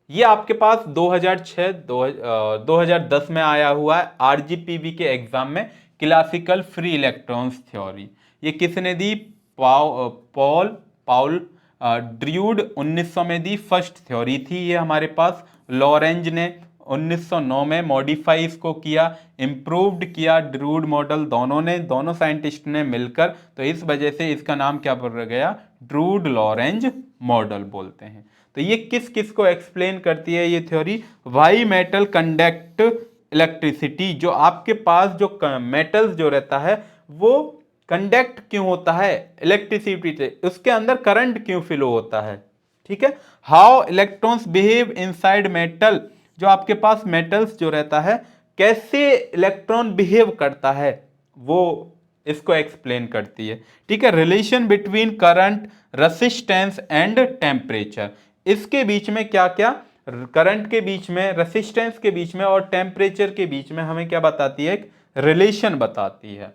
ये आपके पास 2010 में आया हुआ है आरजीपीवी के एग्जाम में, क्लासिकल फ्री इलेक्ट्रॉन्स थ्योरी। ये किसने दी? पाउल ड्र्यूड 1900 में दी। फर्स्ट थ्योरी थी ये हमारे पास। लॉरेंज ने 1909 में मॉडिफाई इसको किया, इम्प्रूव्ड किया ड्र्यूड मॉडल, दोनों साइंटिस्ट ने मिलकर, तो इस वजह से इसका नाम क्या पड़ गया? ड्र्यूड लॉरेंज मॉडल बोलते हैं। तो ये किस किस को एक्सप्लेन करती है ये theory? Why metal conduct electricity, जो आपके पास जो मेटल्स जो रहता है वो कंडक्ट क्यों होता है इलेक्ट्रिसिटी से, उसके अंदर करंट क्यों फ्लो होता है, ठीक है। How electrons behave inside metal, जो आपके पास मेटल्स जो रहता है कैसे इलेक्ट्रॉन बिहेव करता है वो इसको एक्सप्लेन करती है, ठीक है। Relation between current, resistance and temperature, इसके बीच में क्या क्या, करंट के बीच में, रेसिस्टेंस के बीच में और टेम्परेचर के बीच में हमें क्या बताती है? एक रिलेशन बताती है।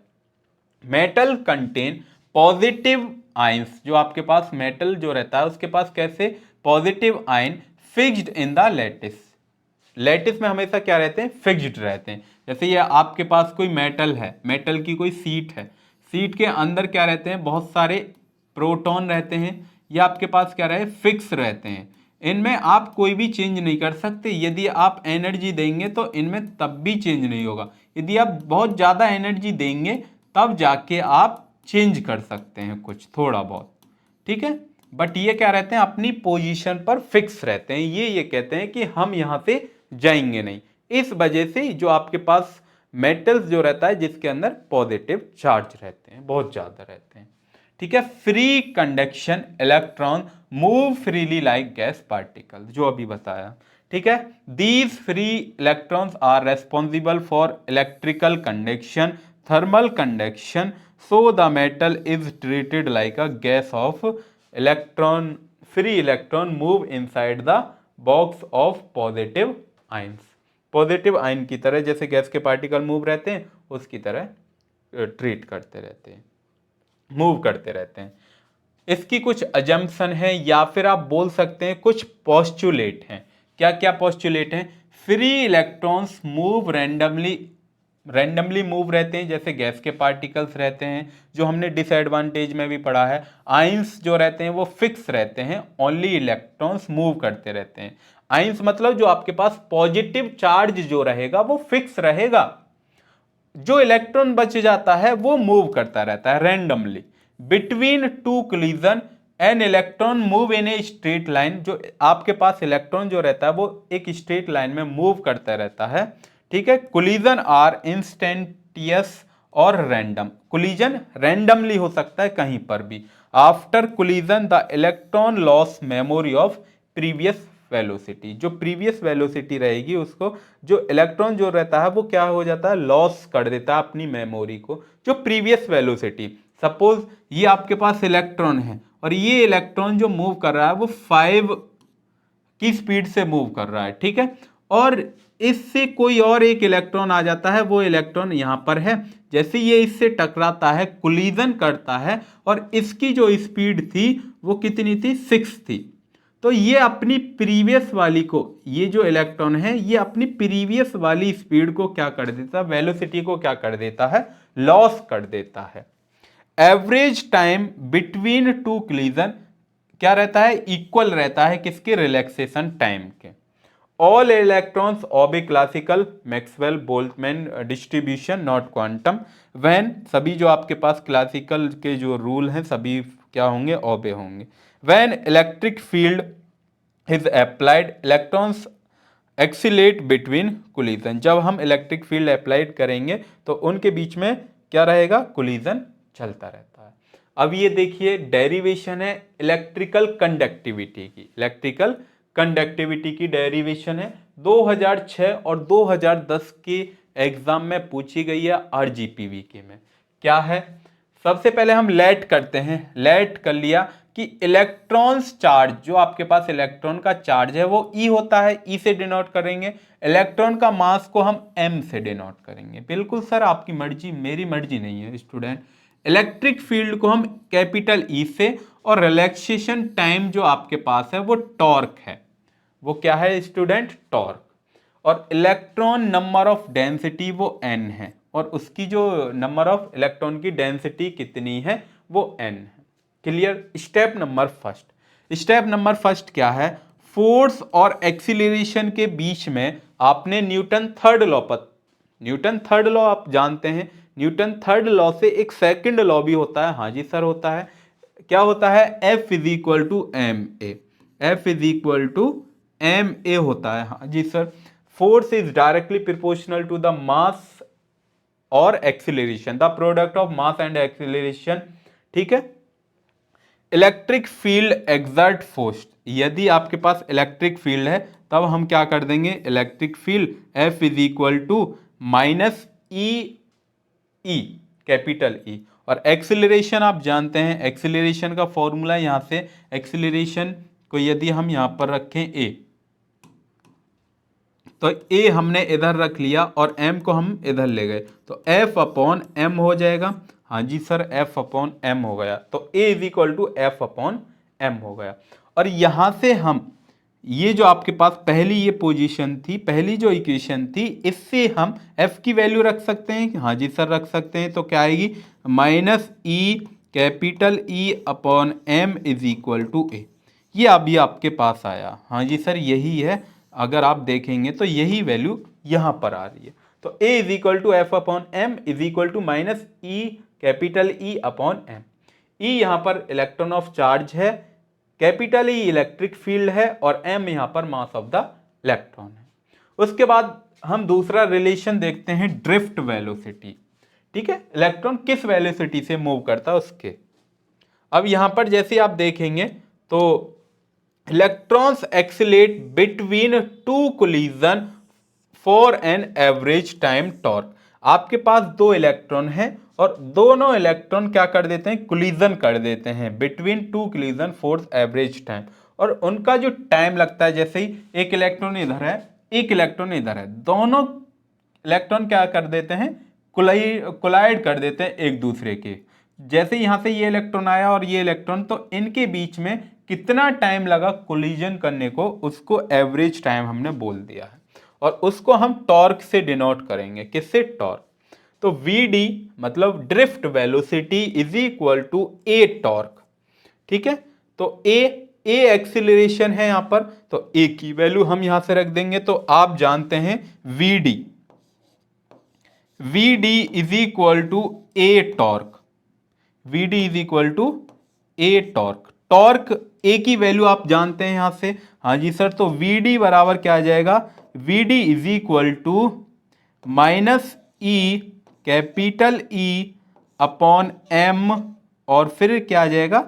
मेटल कंटेन पॉजिटिव आयंस, जो आपके पास मेटल जो रहता है उसके पास कैसे positive ion fixed in the lattice, lattice में हमेशा क्या रहते हैं? फिक्स्ड रहते हैं। जैसे ये आपके पास कोई मेटल है, मेटल की कोई सीट है, सीट के अंदर क्या रहते हैं? बहुत सारे प्रोटॉन रहते हैं, ये आपके पास क्या रहे? फिक्स रहते हैं। इनमें आप कोई भी चेंज नहीं कर सकते, यदि आप एनर्जी देंगे तो इनमें तब भी चेंज नहीं होगा, यदि आप बहुत ज़्यादा एनर्जी देंगे तब जाके आप चेंज कर सकते हैं कुछ थोड़ा बहुत, ठीक है। बट ये क्या रहते हैं? अपनी पोजीशन पर फिक्स रहते हैं, ये कहते हैं कि हम यहां से जाएंगे नहीं। इस वजह से जो आपके पास मेटल्स जो रहता है जिसके अंदर पॉजिटिव चार्ज रहते हैं, बहुत ज्यादा रहते हैं, ठीक है। Free conduction, electron move freely like gas particle, जो अभी बताया, ठीक है। These free electrons are responsible for electrical conduction, thermal conduction, so the metal is treated like a gas of electron, free electron move inside the box of positive ions, positive ion की तरह, जैसे gas के particle move रहते हैं उसकी तरह treat करते रहते हैं, मूव करते रहते हैं। इसकी कुछ अजम्पशन है या फिर आप बोल सकते हैं कुछ पोस्टुलेट हैं। क्या क्या पोस्टुलेट हैं? Free electrons move randomly move रहते हैं, जैसे गैस के पार्टिकल्स रहते हैं, जो हमने डिसएडवांटेज में भी पढ़ा है। आयंस जो रहते हैं वो फिक्स रहते हैं, ओनली इलेक्ट्रॉन्स मूव करते रहते हैं। आयंस मतलब जो आपके पास पॉजिटिव चार्ज जो रहेगा वो फिक्स रहेगा, जो इलेक्ट्रॉन बच जाता है वो मूव करता रहता है randomly. Between two collision an electron move in a straight line, जो आपके पास इलेक्ट्रॉन जो रहता है वो एक स्ट्रेट लाइन में मूव करता रहता है, ठीक है। कोलिजन आर इंस्टेंटियस और रैंडम, कोलिजन रैंडमली हो सकता है कहीं पर भी। After collision the electron loss memory of previous velocity, जो प्रीवियस वेलोसिटी रहेगी उसको जो इलेक्ट्रॉन जो रहता है वो क्या हो जाता है? लॉस कर देता है अपनी मेमोरी को, जो प्रीवियस वेलोसिटी। सपोज ये आपके पास इलेक्ट्रॉन है और ये इलेक्ट्रॉन जो मूव कर रहा है वो 5 की स्पीड से मूव कर रहा है, ठीक है। और इससे कोई और एक इलेक्ट्रॉन आ जाता है, वो इलेक्ट्रॉन यहां पर है, जैसे ये इससे टकराता है, कोलिजन करता है, और इसकी जो स्पीड थी वो कितनी थी? 6 थी। तो ये अपनी प्रीवियस वाली को, ये जो इलेक्ट्रॉन है ये अपनी प्रीवियस वाली स्पीड को क्या कर देता है? वेलोसिटी को क्या कर देता है? लॉस कर देता है। Average time between two collision क्या रहता है? इक्वल रहता है किसके? रिलैक्सेशन टाइम के। All electrons obey classical Maxwell Boltzmann distribution not quantum when, सभी जो आपके पास क्लासिकल के जो रूल हैं सभी क्या होंगे? ऑबे होंगे। When electric field is applied electrons accelerate between collision, जब हम इलेक्ट्रिक फील्ड अप्लाइड करेंगे तो उनके बीच में क्या रहेगा? कोलिजन चलता रहता है। अब ये देखिए डेरिवेशन है इलेक्ट्रिकल कंडक्टिविटी की, इलेक्ट्रिकल कंडक्टिविटी की डेरिवेशन है 2006 और 2010 के एग्जाम में पूछी गई है आरजीपीवी के में। क्या है? सबसे पहले हम लेट करते हैं, लेट कर लिया कि इलेक्ट्रॉन्स चार्ज, जो आपके पास इलेक्ट्रॉन का चार्ज है वो ई होता है, ई से डिनोट करेंगे। इलेक्ट्रॉन का मास को हम एम से डिनोट करेंगे। बिल्कुल सर आपकी मर्जी, मेरी मर्जी नहीं है स्टूडेंट, इलेक्ट्रिक फील्ड को हम कैपिटल ई से, और रिलैक्सेशन टाइम जो आपके पास है वो टॉर्क है। वो क्या है स्टूडेंट? टॉर्क। और इलेक्ट्रॉन नंबर ऑफ डेंसिटी वो n है, और उसकी जो नंबर ऑफ इलेक्ट्रॉन की डेंसिटी कितनी है वो n है। Clear? Step number first. Step number first क्या है? फोर्स और एक्सीलरेशन के बीच में आपने न्यूटन थर्ड लॉ पर, न्यूटन थर्ड लॉ आप जानते हैं, न्यूटन थर्ड लॉ से एक सेकंड लॉ भी होता है। हाँ जी सर होता है। क्या होता है? F is equal to m a, F is equal to m a होता है। हाँ जी sir. Force is directly proportional to the mass और acceleration, the product of mass and acceleration. ठीक है। इलेक्ट्रिक फील्ड एक्सर्ट फोर्स, यदि आपके पास electric field है तब हम क्या कर देंगे? Electric field F is equal to minus E, capital E. और एक्सीलरेशन आप जानते हैं, एक्सीलरेशन का फॉर्मूला यहां से, एक्सीलरेशन को यदि हम यहां पर रखें ए, तो ए हमने इधर रख लिया और एम को हम इधर ले गए, तो एफ अपॉन एम हो जाएगा। हाँ जी सर, एफ अपॉन एम हो गया। तो a is equal to F upon m हो गया। और यहां से हम ये जो आपके पास पहली ये पोजीशन थी, पहली जो इक्वेशन थी, इससे हम एफ की वैल्यू रख सकते हैं। हाँ जी सर रख सकते हैं। तो क्या आएगी? Minus E capital E upon m is equal to a. ये अभी आपके पास आया। हाँ जी सर यही है। अगर आप देखेंगे तो यही वैल्यू यहां पर आ रही है। तो a is equal to F upon m is equal to minus E capital E upon m. E यहां पर इलेक्ट्रॉन ऑफ चार्ज है, कैपिटल ई इलेक्ट्रिक फील्ड है, और एम यहां पर मास ऑफ द इलेक्ट्रॉन है। उसके बाद हम दूसरा रिलेशन देखते हैं, ड्रिफ्ट वेलोसिटी। ठीक है, इलेक्ट्रॉन किस वेलोसिटी से मूव करता है उसके। अब यहां पर जैसे आप देखेंगे तो electrons accelerate between two collision for an average time torque. आपके पास दो इलेक्ट्रॉन हैं और दोनों इलेक्ट्रॉन क्या कर देते हैं? कोलिजन कर देते हैं between two collision for average time. और उनका जो टाइम लगता है, जैसे ही एक इलेक्ट्रॉन इधर है, एक इलेक्ट्रॉन इधर है, दोनों इलेक्ट्रॉन क्या कर देते हैं? कोलाइड कर देते हैं एक दूसरे के। जैसे यहां से ये इलेक्ट्रॉन आया और ये इलेक्ट्रॉन, तो इनके बीच में कितना टाइम लगा कोलिजन करने को, उसको एवरेज टाइम हमने बोल दिया है। और उसको हम टॉर्क से डिनोट करेंगे। किससे? टॉर्क। तो Vd मतलब drift velocity is equal to a torque. ठीक है। तो ए एक्सीलरेशन है यहां पर, तो ए की वैल्यू हम यहां से रख देंगे। तो आप जानते हैं Vd is equal to a torque, Vd is equal to a torque. Torque a की वैल्यू आप जानते हैं यहां से। हाँ जी सर। तो Vd बराबर क्या आ जाएगा? Vd is equal to minus E capital E upon M, और फिर क्या आ जाएगा?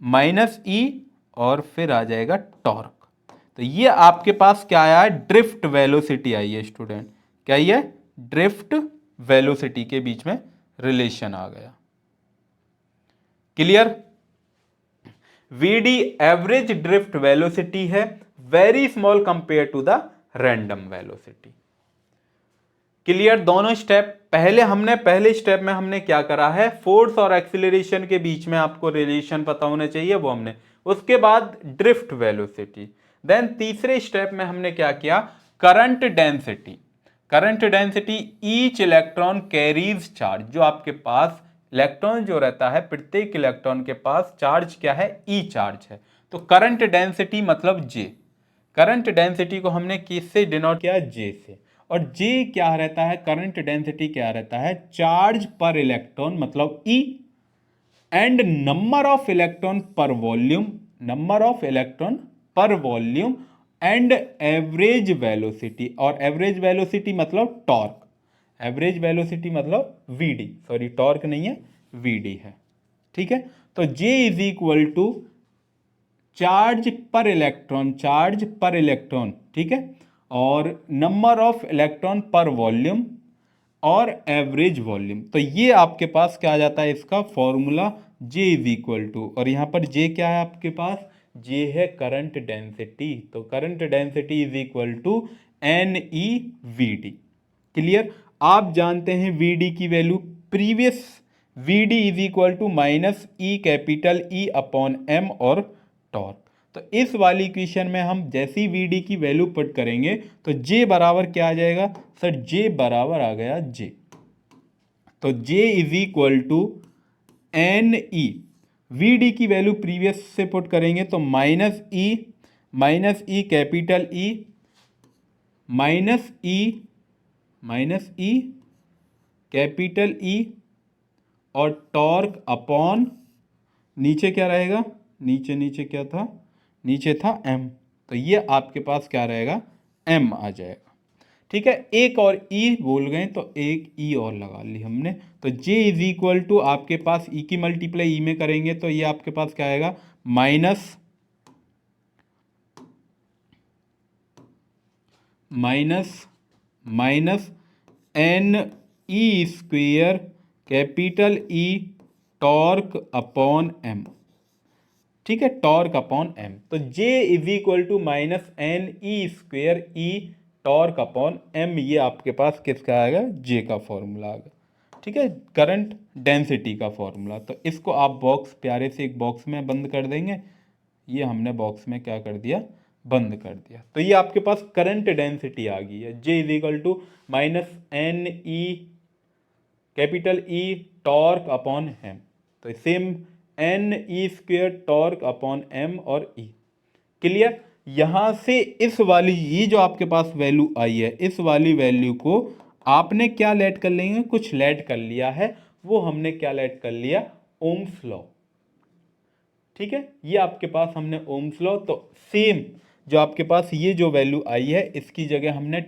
माइनस ई, और फिर आ जाएगा टॉर्क। तो ये आपके पास क्या आया है? ड्रिफ्ट वेलोसिटी आई है स्टूडेंट। क्या ये? ड्रिफ्ट वेलोसिटी के बीच में रिलेशन आ गया। Clear? Vd average drift velocity है, very small compare to the random velocity. Clear? दोनों स्टेप पहले स्टेप में हमने क्या करा है? फोर्स और एक्सीलरेशन के बीच में आपको रिलेशन पता होना चाहिए, वो हमने। उसके बाद ड्रिफ्ट वेलोसिटी। देन तीसरे स्टेप में हमने क्या किया? Current density. Current density, each electron carries charge. जो आपके पास इलेक्ट्रॉन जो रहता है, प्रत्येक इलेक्ट्रॉन के पास चार्ज क्या है? ई चार्ज है। तो करंट डेंसिटी मतलब जे। करंट डेंसिटी को हमने किससे डिनोट किया? जे से। और जे क्या रहता है? करंट डेंसिटी क्या रहता है? चार्ज पर इलेक्ट्रॉन मतलब E, and number of electron per volume, number of electron per volume, and average velocity. और एवरेज वेलोसिटी मतलब टॉर्क। एवरेज वेलोसिटी मतलब Vd, सॉरी टॉर्क नहीं है, Vd है। ठीक है। तो J is equal to charge per electron, charge per electron. ठीक है। और number of electron per volume और एवरेज वॉल्यूम। तो ये आपके पास क्या आ जाता है? इसका formula J is equal to, और यहां पर J क्या है आपके पास? J है करंट डेंसिटी। तो current density is equal to NeVd। Clear? आप जानते हैं Vd की value, previous V D is equal to minus E capital E upon M और टॉर्क। तो इस वाली इक्वेशन में हम जैसे ही वी डी की वैल्यू पुट करेंगे तो जे बराबर क्या आ जाएगा सर, जे बराबर आ गया जे। तो J is equal to n e, v D की वैल्यू प्रीवियस से पुट करेंगे तो माइनस ई कैपिटल ई माइनस ई कैपिटल ई और टॉर्क अपॉन, नीचे क्या रहेगा, नीचे क्या था, नीचे था एम, तो ये आपके पास क्या रहेगा, एम आ जाएगा। ठीक है, एक और ई बोल गए तो एक ई और लगा ली हमने। तो जे इज इक्वल टू आपके पास ई की मल्टीप्लाई ई में करेंगे तो ये आपके पास क्या आएगा, minus N E square capital E torque upon M. ठीक है, टॉर्क अपॉन एम। तो J is equal to minus N E square E torque upon M, ये आपके पास किसका आएगा, J का फॉर्मूला आएगा। ठीक है, करंट डेंसिटी का फॉर्मूला। तो इसको आप बॉक्स प्यारे से एक बॉक्स में बंद कर देंगे, ये हमने बॉक्स में क्या कर दिया, बंद कर दिया। तो ये आपके पास करंट डेंसिटी आ गई है, J is equal to minus N e capital E torque upon M. तो सेम एन ई स्क्वेयर टॉर्क अपॉन एम और ई। क्लियर। यहां से इस वाली, ये जो आपके पास वैल्यू आई है, इस वाली वैल्यू को आपने क्या लेट कर लेंगे, कुछ लेट कर लिया है, वो हमने क्या लेट कर लिया, ओम्स लॉ। ठीक है, ये आपके पास हमने ओम्स लॉ, तो सेम जो आपके पास ये जो वैल्यू आई है, इसकी जगह हमने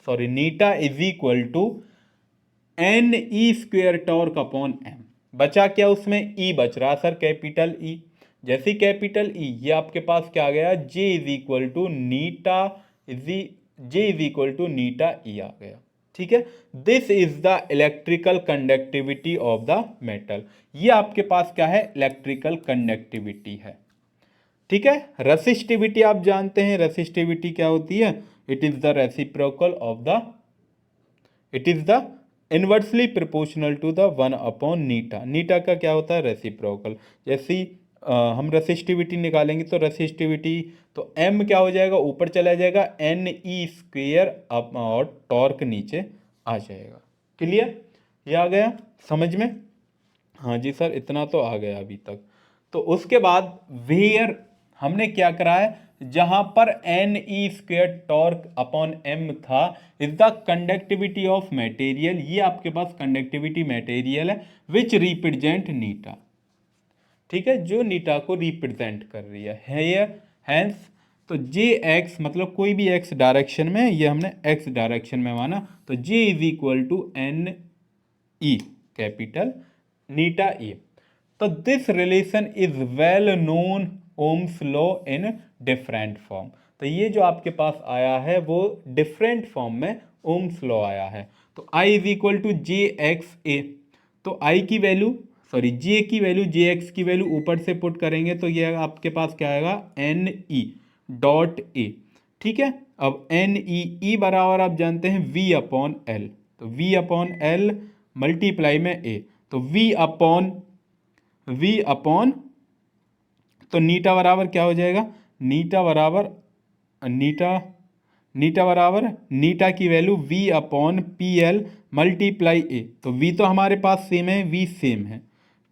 नीटा is equal to n E square torque upon m. बचा क्या उसमें, ई बच रहा सर, कैपिटल ई। जैसे कैपिटल ई, ये आपके पास क्या आ गया, जे इज इक्वल टू नीटा ई आ गया। ठीक है, this is the electrical conductivity of the metal. ये आपके पास क्या है, इलेक्ट्रिकल कंडक्टिविटी है। ठीक है, रेसिस्टिविटी आप जानते हैं, रेसिस्टिविटी क्या होती है, it is the reciprocal of the, it is the inversely proportional to the 1 upon नीटा। नीटा का क्या होता है, रेसिप्रोकल। जैसे हम रेसिस्टिविटी निकालेंगे तो रेसिस्टिविटी, तो एम क्या हो जाएगा, ऊपर चला जाएगा, एन ई स्क्वेयर और टॉर्क नीचे आ जाएगा। क्लियर, ये आ गया समझ में। हाँ जी सर, इतना तो आ गया अभी तक। तो उसके बाद वेयर हमने क्या करा है, जहां पर एन ई स्क्वेयर टॉर्क अपॉन एम था, is the conductivity of material. ये आपके पास कंडक्टिविटी मटेरियल है विच रिप्रेजेंट नीटा। ठीक है, जो नीटा को रिप्रेजेंट कर रही है हैंस। तो जे एक्स मतलब कोई भी एक्स डायरेक्शन में, ये हमने एक्स डायरेक्शन में माना, तो J is equal to n e capital नीटा ई। तो this relation is well known Ohm's law in different form. तो ये जो आपके पास आया है वो डिफरेंट फॉर्म में ओम्स लॉ आया है। तो I is equal to J x a, तो I की वैल्यू J की वैल्यू जे एक्स की वैल्यू ऊपर से पुट करेंगे तो ये आपके पास क्या आएगा, एन ई डॉट ए। ठीक है, अब एन ई बराबर आप जानते हैं V अपॉन एल, तो V अपॉन एल मल्टीप्लाई में ए, तो V अपॉन तो नीटा बराबर क्या हो जाएगा, नीटा बराबर नीटा की value V upon P L multiply A. तो V तो हमारे पास सेम है, V सेम है।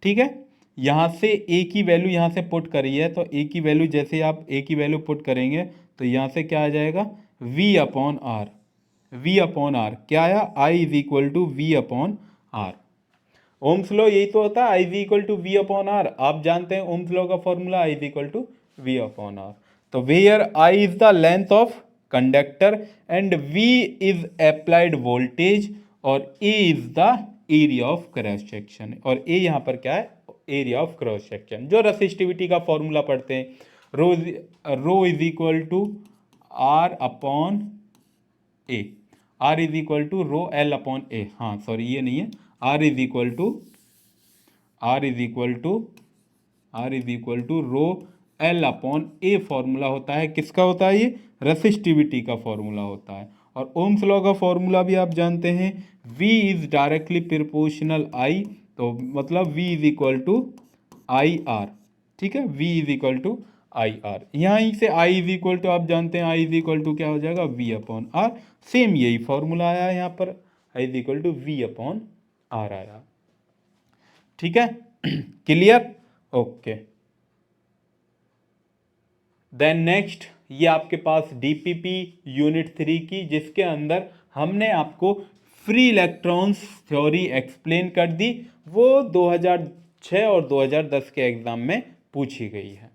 ठीक है, यहाँ से A की वैल्यू यहाँ से पुट करी है, तो A की वैल्यू जैसे आप A की वैल्यू पुट करेंगे तो यहाँ से क्या आ जाएगा, V अपॉन आर क्या आया, I is equal to V upon R. Ohm's law यही तो होता है, I is equal to V upon R. आप जानते हैं ओम्स लॉ का formula, I is equal to V upon R. तो where I is the length of conductor and V is applied voltage और A is the area of cross section, और A यहाँ पर क्या है, एरिया ऑफ क्रॉस सेक्शन। जो resistivity का formula पढ़ते हैं, rho is equal to R upon A, R is equal to rho L upon A, हाँ सॉरी ये नहीं है, R is equal to rho L upon A formula होता है। किसका होता है ये, रेसिस्टिविटी का फॉर्मूला होता है। और ओम्स लॉ का फॉर्मूला भी आप जानते हैं, V is directly proportional I तो मतलब V is equal to I R, ठीक है, V is equal to I R. यहीं से I इज इक्वल टू आप जानते हैं I इज इक्वल टू क्या हो जाएगा, V अपॉन आर। सेम यही फॉर्मूला आया यहाँ पर, I is equal to V upon R आया, ठीक है। Clear, okay. देन नेक्स्ट, ये आपके पास डीपीपी यूनिट 3 की, जिसके अंदर हमने आपको फ्री इलेक्ट्रॉन्स थ्योरी एक्सप्लेन कर दी। वो 2006 और 2010 के एग्जाम में पूछी गई है।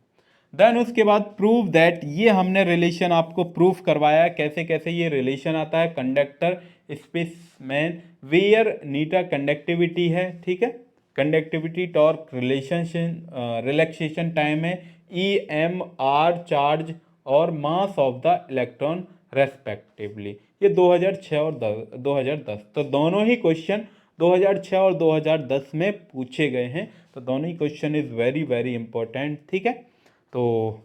देन उसके बाद प्रूव दैट, ये हमने रिलेशन आपको प्रूफ करवाया कैसे कैसे ये रिलेशन आता है। कंडक्टर स्पेसमैन वेयर नीटा कंडक्टिविटी है, ठीक है, कंडक्टिविटी टॉर्क रिलैक्सेशन टाइम है, ई एम आर चार्ज और mass of the electron respectively. ये 2006 और 2010, तो दोनों ही क्वेश्चन 2006 और 2010 में पूछे गए हैं। तो दोनों ही question is very very important, ठीक है। तो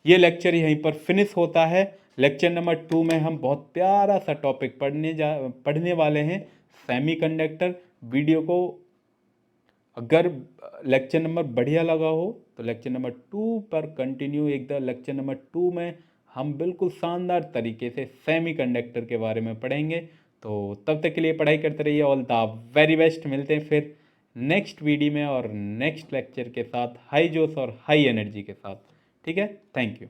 ये लेक्चर यहीं पर फिनिश होता है। लेक्चर नंबर 2 में हम बहुत प्यारा सा टॉपिक पढ़ने वाले हैं, सेमीकंडक्टर। वीडियो को अगर लेक्चर नंबर बढ़िया लगा हो तो लेक्चर नंबर 2 पर कंटिन्यू। लेक्चर नंबर 2 में हम बिल्कुल शानदार तरीके से सेमीकंडक्टर के बारे में पढ़ेंगे। तो तब तक के लिए पढ़ाई करते रहिए। All the very best. मिलते हैं फिर नेक्स्ट वीडियो में और नेक्स्ट लेक्चर के साथ, हाई जोश और हाई एनर्जी के साथ, ठीक है। Thank you.